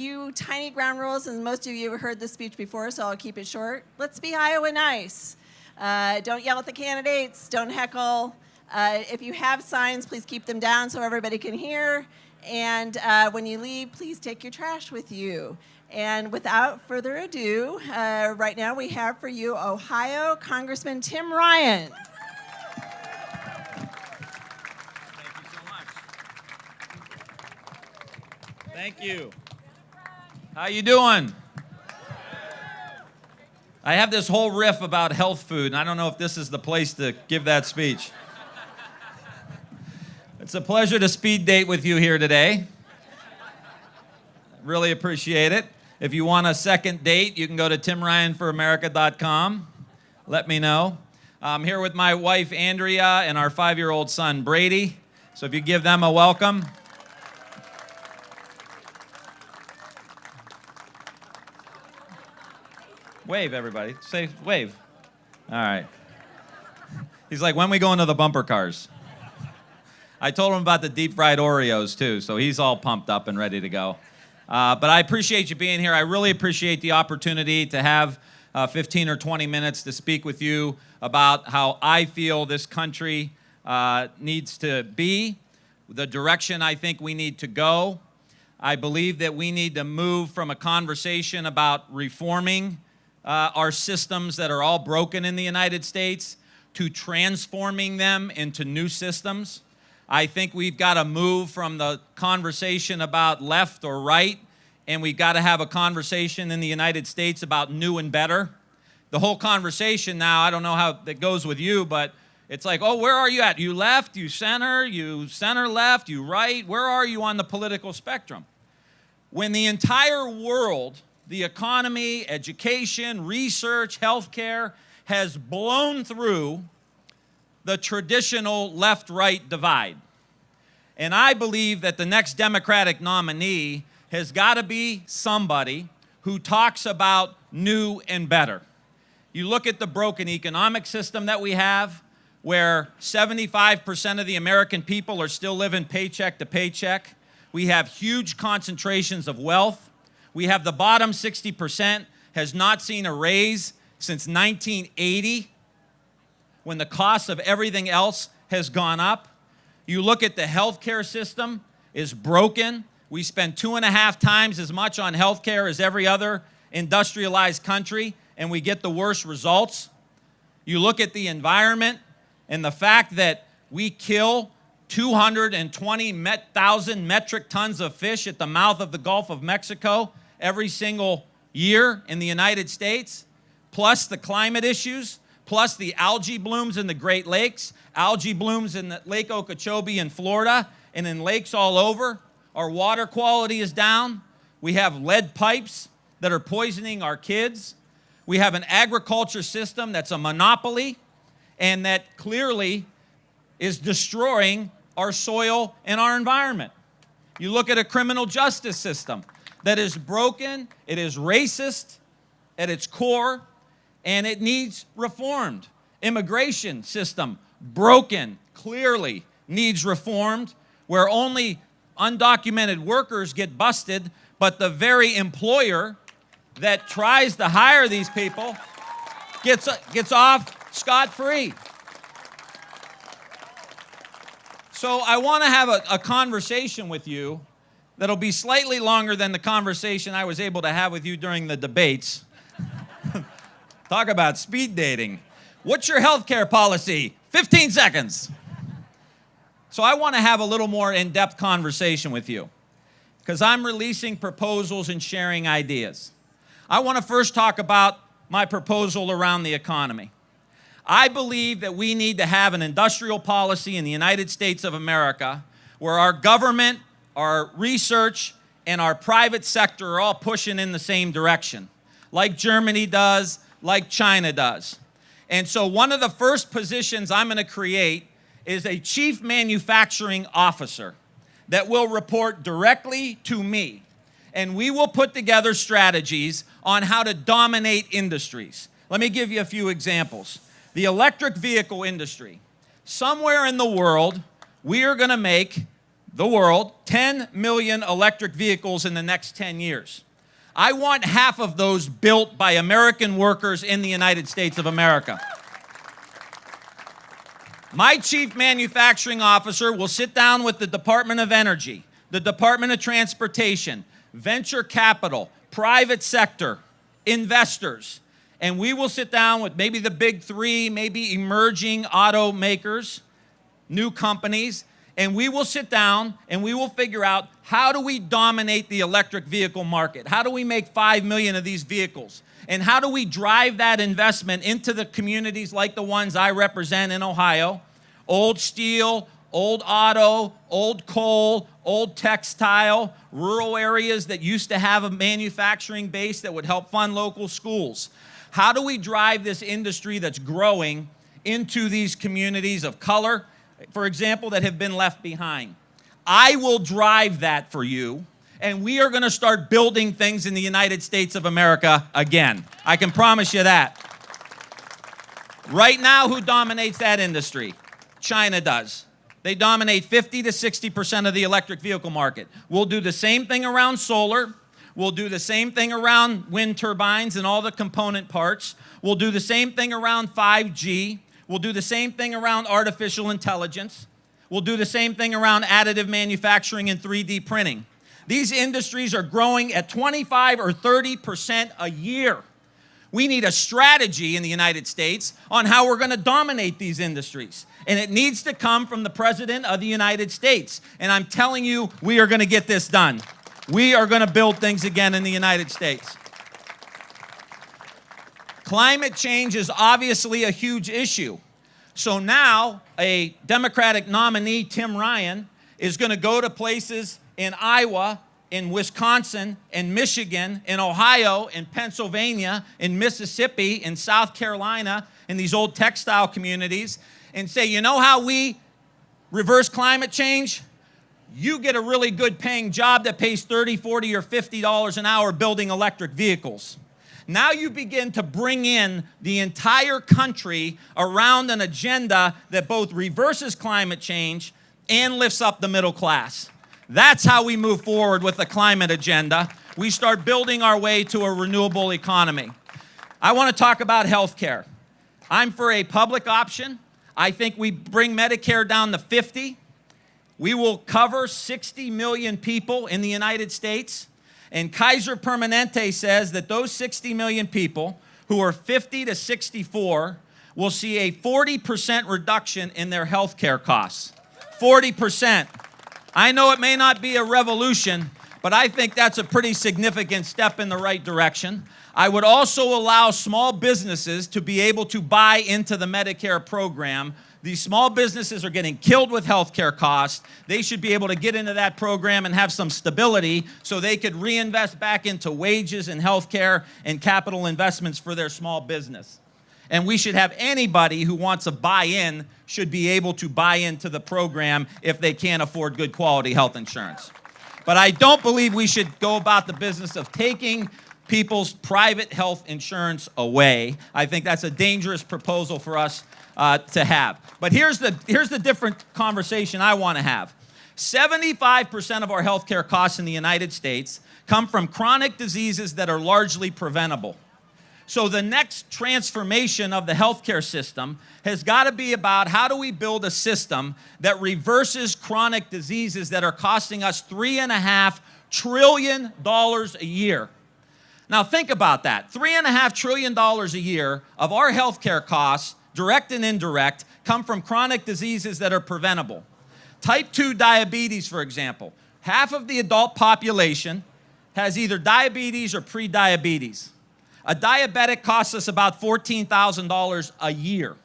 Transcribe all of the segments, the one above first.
few tiny ground rules, and most of you have heard this speech before, so I'll keep it short. Let's be Iowa nice. Don't yell at the candidates. Don't heckle. If you have signs, please keep them down so everybody can hear. And when you leave, please take your trash with you. And without further ado, right now we have for you Ohio Congressman Tim Ryan. Thank you so much. Thank you. How you doing? I have this whole riff about health food, and I don't know if this is the place to give that speech. It's a pleasure to speed date with you here today. Really appreciate it. If you want a second date, you can go to timryanforamerica.com. Let me know. I'm here with my wife, Andrea, and our 5-year-old son, Brady. So if you give them a welcome. Wave, everybody. Say wave. All right. He's like, when we go into the bumper cars? I told him about the deep fried Oreos, too, so he's all pumped up and ready to go. But I appreciate you being here. I really appreciate the opportunity to have 15 or 20 minutes to speak with you about how I feel this country needs to be, the direction I think we need to go. I believe that we need to move from a conversation about reforming our systems that are all broken in the United States to transforming them into new systems. I think we've got to move from the conversation about left or right, and we've got to have a conversation in the United States about new and better. The whole conversation now, I don't know how that goes with you, but it's like, oh, where are you at? You left, you center left, you right? Where are you on the political spectrum? When the entire world, the economy, education, research, healthcare, has blown through the traditional left-right divide. And I believe that the next Democratic nominee has got to be somebody who talks about new and better. You look at the broken economic system that we have, where 75% of the American people are still living paycheck to paycheck. We have huge concentrations of wealth. We have the bottom 60% has not seen a raise since 1980, when the cost of everything else has gone up. You look at the healthcare system is broken. We spend 2.5 times as much on healthcare as every other industrialized country, and we get the worst results. You look at the environment and the fact that we kill 220,000 metric tons of fish at the mouth of the Gulf of Mexico every single year in the United States, plus the climate issues, plus the algae blooms in the Great Lakes, algae blooms in the Lake Okeechobee in Florida, and in lakes all over. Our water quality is down. We have lead pipes that are poisoning our kids. We have an agriculture system that's a monopoly and that clearly is destroying our soil and our environment. You look at a criminal justice system that is broken, it is racist at its core, and it needs reformed. Immigration system, broken, clearly needs reformed, where only undocumented workers get busted, but the very employer that tries to hire these people gets off scot-free. So I want to have a conversation with you that'll be slightly longer than the conversation I was able to have with you during the debates. Talk about speed dating. What's your health care policy? 15 seconds. So I want to have a little more in-depth conversation with you because I'm releasing proposals and sharing ideas. I want to first talk about my proposal around the economy. I believe that we need to have an industrial policy in the United States of America where our government, our research, and our private sector are all pushing in the same direction, like Germany does, like China does. And so one of the first positions I'm going to create is a chief manufacturing officer that will report directly to me. And we will put together strategies on how to dominate industries. Let me give you a few examples. The electric vehicle industry. Somewhere in the world, we are going to make the world 10 million electric vehicles in the next 10 years. I want half of those built by American workers in the United States of America. My chief manufacturing officer will sit down with the Department of Energy, the Department of Transportation, venture capital, private sector, investors, and we will sit down with maybe the big three, maybe emerging automakers, new companies, and we will sit down and we will figure out, how do we dominate the electric vehicle market? How do we make 5 million of these vehicles? And how do we drive that investment into the communities like the ones I represent in Ohio? Old steel, old auto, old coal, old textile, rural areas that used to have a manufacturing base that would help fund local schools. How do we drive this industry that's growing into these communities of color, for example, that have been left behind? I will drive that for you, and we are going to start building things in the United States of America again. I can promise you that. Right now, who dominates that industry? China does. They dominate 50 to 60% of the electric vehicle market. We'll do the same thing around solar. We'll do the same thing around wind turbines and all the component parts. We'll do the same thing around 5G. We'll do the same thing around artificial intelligence. We'll do the same thing around additive manufacturing and 3D printing. These industries are growing at 25 or 30% a year. We need a strategy in the United States on how we're going to dominate these industries. And it needs to come from the President of the United States. And I'm telling you, we are going to get this done. We are going to build things again in the United States. Climate change is obviously a huge issue. So now a Democratic nominee, Tim Ryan, is going to go to places in Iowa, in Wisconsin, in Michigan, in Ohio, in Pennsylvania, in Mississippi, in South Carolina, in these old textile communities, and say, you know how we reverse climate change? You get a really good paying job that pays $30, $40, or $50 an hour building electric vehicles. Now you begin to bring in the entire country around an agenda that both reverses climate change and lifts up the middle class. That's how we move forward with the climate agenda. We start building our way to a renewable economy. I want to talk about health care. I'm for a public option. I think we bring Medicare down to 50. We will cover 60 million people in the United States. And Kaiser Permanente says that those 60 million people who are 50 to 64 will see a 40% reduction in their health care costs. 40%. I know it may not be a revolution, but I think that's a pretty significant step in the right direction. I would also allow small businesses to be able to buy into the Medicare program. These small businesses are getting killed with healthcare costs. They should be able to get into that program and have some stability so they could reinvest back into wages and healthcare and capital investments for their small business. And we should have anybody who wants to buy in should be able to buy into the program if they can't afford good quality health insurance. But I don't believe we should go about the business of taking people's private health insurance away. I think that's a dangerous proposal for us to have. But here's the different conversation I want to have. 75% of our healthcare costs in the United States come from chronic diseases that are largely preventable. So the next transformation of the healthcare system has got to be about how do we build a system that reverses chronic diseases that are costing us $3.5 trillion a year. Now think about that. $3.5 trillion a year of our healthcare costs, direct and indirect, come from chronic diseases that are preventable. Type 2 diabetes, for example. Half of the adult population has either diabetes or pre-diabetes. A diabetic costs us about $14,000 a year.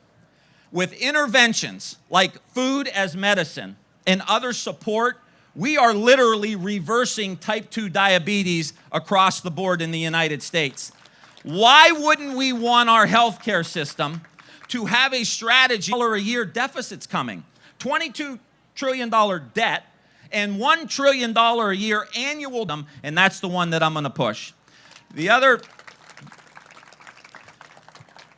With interventions like food as medicine and other support, we are literally reversing type 2 diabetes across the board in the United States. Why wouldn't we want our healthcare system to have a strategy? A year deficits coming, $22 trillion debt, and $1 trillion a year annual, and that's the one that I'm going to push. The other,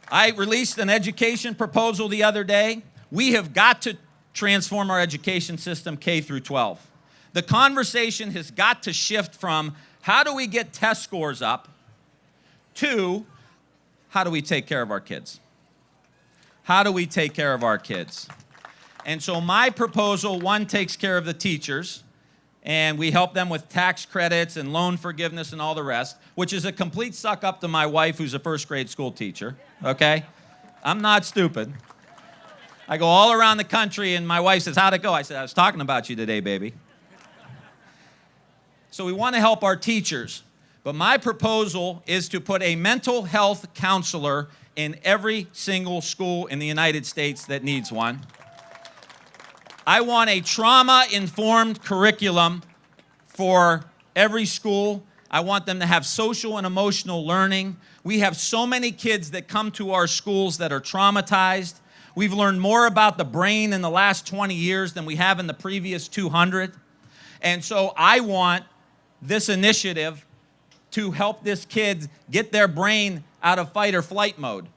I released an education proposal the other day. We have got to transform our education system K through 12. The conversation has got to shift from how do we get test scores up to how do we take care of our kids? How do we take care of our kids? And so my proposal, one, takes care of the teachers, and we help them with tax credits and loan forgiveness and all the rest, which is a complete suck up to my wife, who's a first grade school teacher, okay? I'm not stupid. I go all around the country, and my wife says, how'd it go? I said, I was talking about you today, baby. So we want to help our teachers, but my proposal is to put a mental health counselor in every single school in the United States that needs one. I want a trauma-informed curriculum for every school. I want them to have social and emotional learning. We have so many kids that come to our schools that are traumatized. We've learned more about the brain in the last 20 years than we have in the previous 200. And so I want this initiative to help this kid get their brain out of fight or flight mode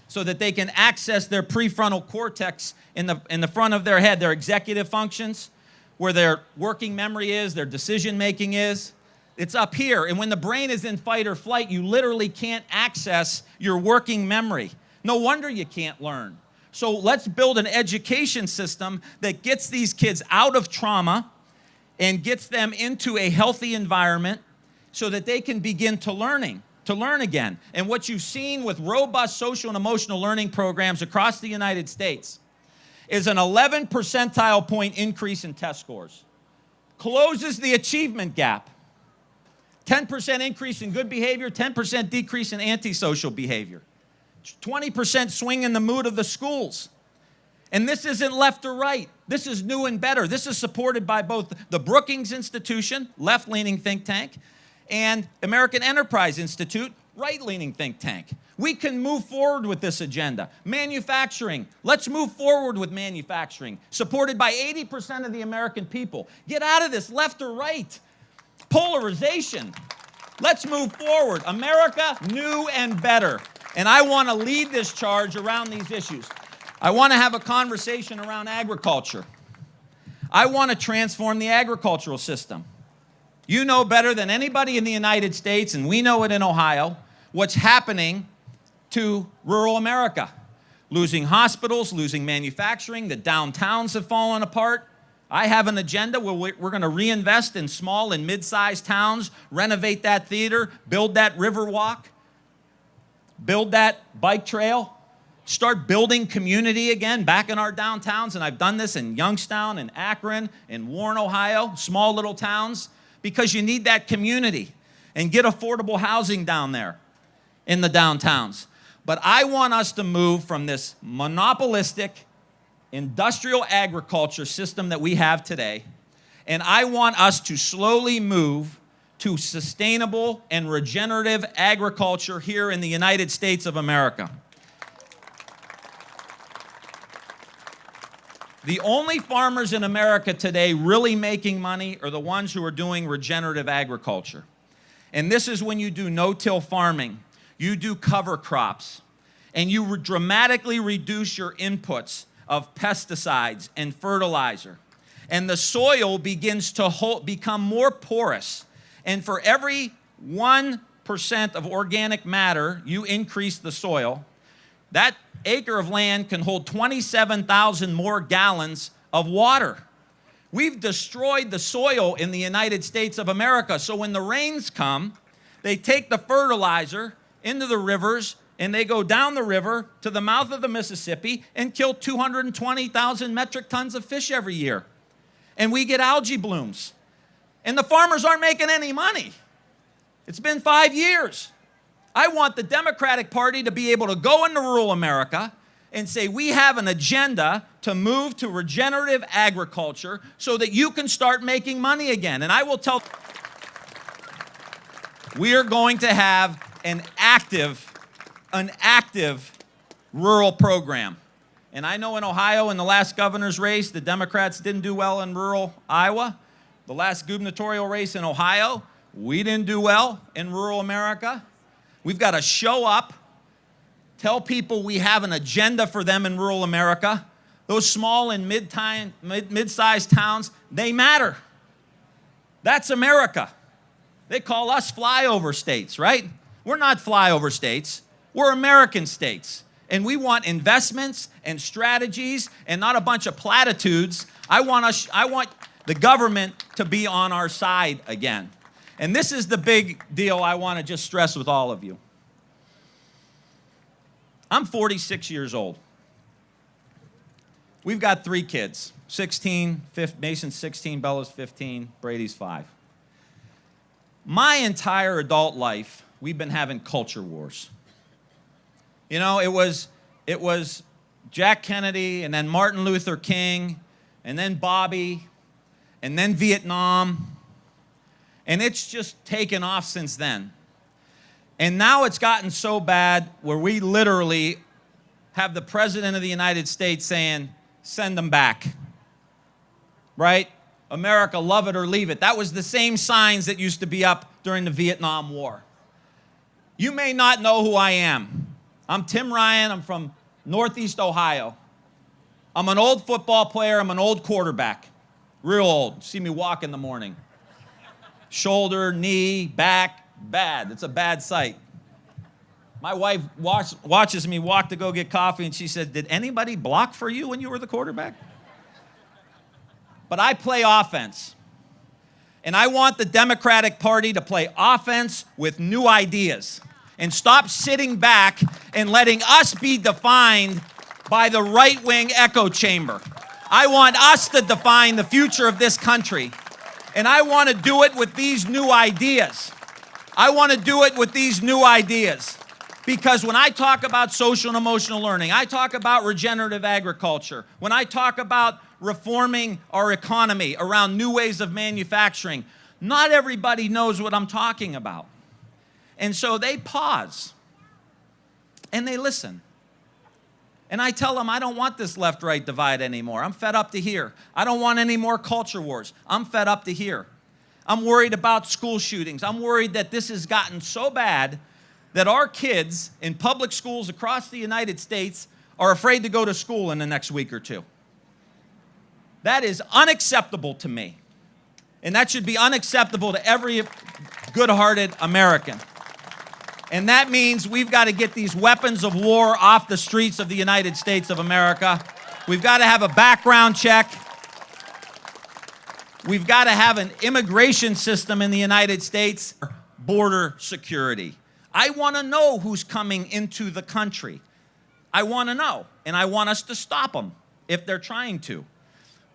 so that they can access their prefrontal cortex in the front of their head, their executive functions, where their working memory is, their decision making is. It's up here. And when the brain is in fight or flight, you literally can't access your working memory. No wonder you can't learn. So let's build an education system that gets these kids out of trauma and gets them into a healthy environment so that they can begin to learn again. And what you've seen with robust social and emotional learning programs across the United States is an 11 percentile point increase in test scores. Closes the achievement gap. 10% increase in good behavior, 10% decrease in antisocial behavior. 20% swing in the mood of the schools. And this isn't left or right. This is new and better. This is supported by both the Brookings Institution, left-leaning think tank, and American Enterprise Institute, right-leaning think tank. We can move forward with this agenda. Manufacturing. Let's move forward with manufacturing, supported by 80% of the American people. Get out of this left or right polarization. Let's move forward. America, new and better. And I want to lead this charge around these issues. I want to have a conversation around agriculture. I want to transform the agricultural system. You know better than anybody in the United States, and we know it in Ohio, what's happening to rural America. Losing hospitals, losing manufacturing, the downtowns have fallen apart. I have an agenda where we're going to reinvest in small and mid-sized towns, renovate that theater, build that river walk, build that bike trail, start building community again back in our downtowns. And I've done this in Youngstown and Akron and Warren, Ohio, small little towns, because you need that community, and get affordable housing down there in the downtowns. But I want us to move from this monopolistic industrial agriculture system that we have today, and I want us to slowly move to sustainable and regenerative agriculture here in the United States of America. The only farmers in America today really making money are the ones who are doing regenerative agriculture. And this is when you do no-till farming, you do cover crops, and you dramatically reduce your inputs of pesticides and fertilizer. And the soil begins to become more porous. And for every 1% of organic matter you increase the soil, that acre of land can hold 27,000 more gallons of water. We've destroyed the soil in the United States of America. So when the rains come, they take the fertilizer into the rivers, and they go down the river to the mouth of the Mississippi and kill 220,000 metric tons of fish every year. And we get algae blooms. And the farmers aren't making any money. It's been 5 years. I want the Democratic Party to be able to go into rural America and say, we have an agenda to move to regenerative agriculture so that you can start making money again. And I will tell, we are going to have an active rural program. And I know in Ohio, in the last governor's race, the Democrats didn't do well in rural Iowa. The last gubernatorial race in Ohio, we didn't do well in rural America. We've got to show up, tell people we have an agenda for them in rural America. Those small and mid-sized towns, they matter. That's America. They call us flyover states, right? We're not flyover states. We're American states. And we want investments and strategies and not a bunch of platitudes. I want the government to be on our side again. And this is the big deal I want to just stress with all of you. I'm 46 years old. We've got 3 kids, 16, Mason's 16, Bella's 15, Brady's 5. My entire adult life, we've been having culture wars. You know, it was Jack Kennedy, and then Martin Luther King, and then Bobby, and then Vietnam, and it's just taken off since then. And now it's gotten so bad where we literally have the President of the United States saying, send them back, right? America, love it or leave it. That was the same signs that used to be up during the Vietnam War. You may not know who I am. I'm Tim Ryan. I'm from Northeast Ohio. I'm an old football player. I'm an old quarterback. Real old. See me walk in the morning. Shoulder, knee, back, bad. It's a bad sight. My wife watches me walk to go get coffee, and she said, did anybody block for you when you were the quarterback? But I play offense. And I want the Democratic Party to play offense with new ideas and stop sitting back and letting us be defined by the right-wing echo chamber. I want us to define the future of this country. And I want to do it with these new ideas. I want to do it with these new ideas. Because when I talk about social and emotional learning, I talk about regenerative agriculture, when I talk about reforming our economy around new ways of manufacturing, not everybody knows what I'm talking about. And so they pause and they listen. And I tell them, I don't want this left-right divide anymore. I'm fed up to here. I don't want any more culture wars. I'm fed up to here. I'm worried about school shootings. I'm worried that this has gotten so bad that our kids in public schools across the United States are afraid to go to school in the next week or 2. That is unacceptable to me. And that should be unacceptable to every good-hearted American. And that means we've got to get these weapons of war off the streets of the United States of America. We've got to have a background check. We've got to have an immigration system in the United States. Border security. I want to know who's coming into the country. I want to know. And I want us to stop them if they're trying to.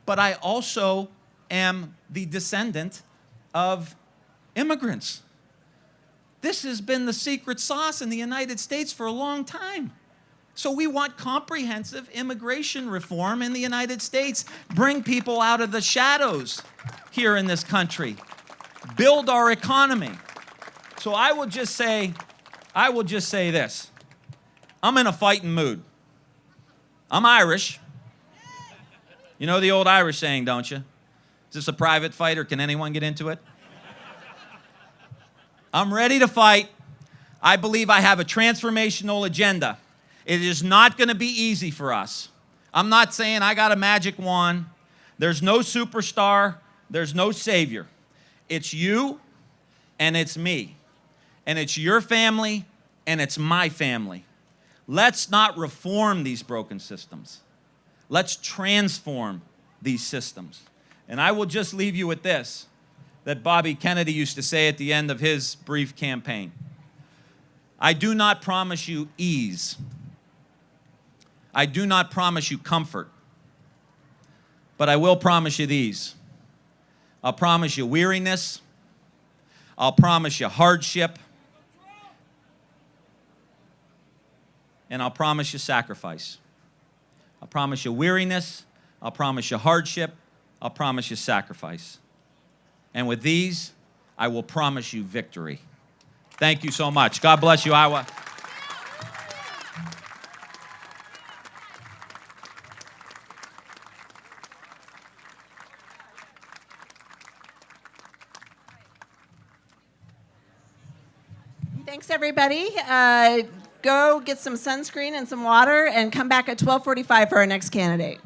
But I also am the descendant of immigrants. This has been the secret sauce in the United States for a long time. So we want comprehensive immigration reform in the United States. Bring people out of the shadows here in this country. Build our economy. So I will just say this. I'm in a fighting mood. I'm Irish. You know the old Irish saying, don't you? Is this a private fight or can anyone get into it? I'm ready to fight. I believe I have a transformational agenda. It is not going to be easy for us. I'm not saying I got a magic wand. There's no superstar. There's no savior. It's you and it's me. And it's your family and it's my family. Let's not reform these broken systems. Let's transform these systems. And I will just leave you with this, that Bobby Kennedy used to say at the end of his brief campaign. I do not promise you ease. I do not promise you comfort. But I will promise you these. I'll promise you weariness. I'll promise you hardship. And I'll promise you sacrifice. I'll promise you weariness. I'll promise you hardship. I'll promise you sacrifice. And with these, I will promise you victory. Thank you so much. God bless you, Iowa. Thanks, everybody. Go get some sunscreen and some water and come back at 12:45 for our next candidate.